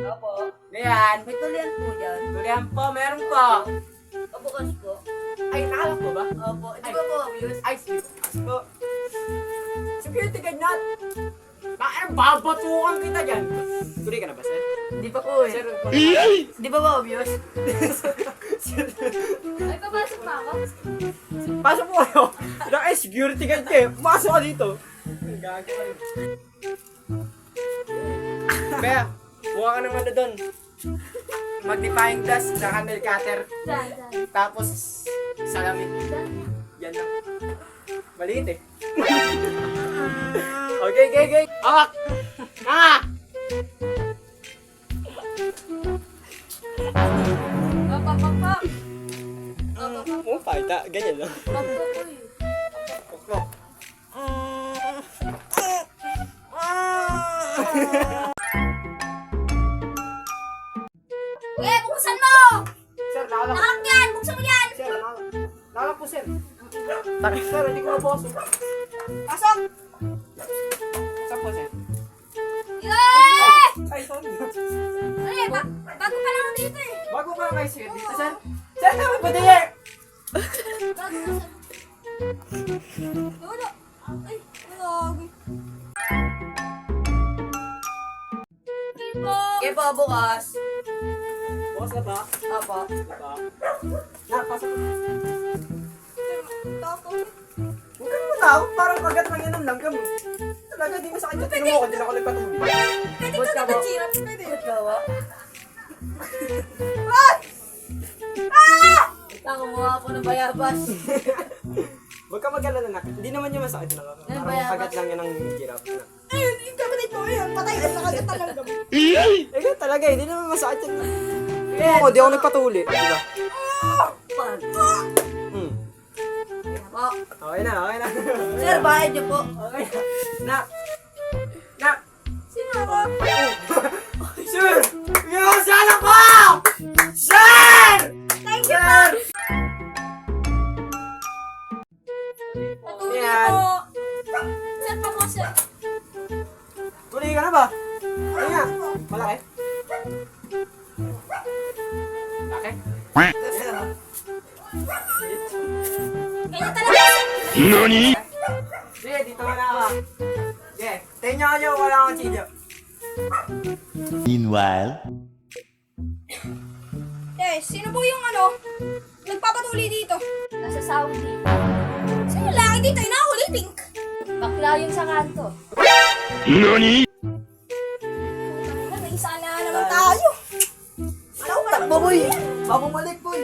Opo. Ayan. May tulian po dyan. Tulihan po, meron po. Kabukas po. Ay, nakalak po ba? Opo. Di ba po obvious? Ay, sige po. Security guard na. Bakit babatukan kita dyan? Tuloy ka na ba, sir? Di ba po eh. Sir, Di ba ba obvious? Ay, papasok pa ako. pasok po kayo. Ay, security guard kayo. Pasok ka dito. Gago ka rin. Kaya, buka ka ng ano doon. Magnifying glass, sa handle cutter. Saan, saan? Tapos, salamin. Saan? Yan lang. Maliit eh. Okay, okay, okay. Awak! Ah! Papa, papa. Papa, papa. Oh, paita. Ganyan lang. Papa ko eh. Pokpok. Eh, buksan mo! Sir, nakalak. Nakalak yan! Buksan mo yan! Sir, nakalak po, sir. Takip, sir, hindi ko mapasok. Pasok! Saan po, sir? Eh! Ay, sorry. Ay, bago pa lang dito eh. Bago pa lang kayo, sir. Dito, sir. Sir, naman po, diye! Bago na sa... Wala. Ay, wala. Ibo! Okay po, bukas. Bukas na ba? Opo. Diba? Napasok. Tako. Huwag ka naman takot. Parang kagat lang yan ng langgam. Talaga, di mo sa kanya. Tingnan mo ko, di na ako nagpatuloy. Pwede Ba't ka ka na ba? chirap. Pwede. Ba't ka ba? Tako mo ako ng bayabas. Huwag ka mag-alala na. Hindi naman niya masakit lang. Ano Parang ba yan? kagat lang yan ng giraffe. Ayun, yung kapatid mo. Ayun, patay na nakagat ng langgam. Eh, talaga, hindi naman masakit yan. Tingnan mo ko, di ako nagpatuli. Diba? Pan. Hmm. Po. Okay na, okay na. Sir, bayad niyo po. Okay na. Na! Sino ako? Sir! Yung sana ko! Sir! Thank you po. Sir! Patuloy Yan. po. Saan pa po, sir? Tuloy ka na ba? Ay nga. Malaki? Laki? Sir, Ganyan talaga, sir. Sige, dito na ako. Sige, tenyo ka nyo, wala akong chidyo. Meanwhile. Eh, sino po yung nagpapatuloy dito? Nasa Saudi. Sino laki dito? Inahuli, pink. Bakla yun sa kanto. NANI? May isa na naman tayo. takbo boy. Babumalik boy.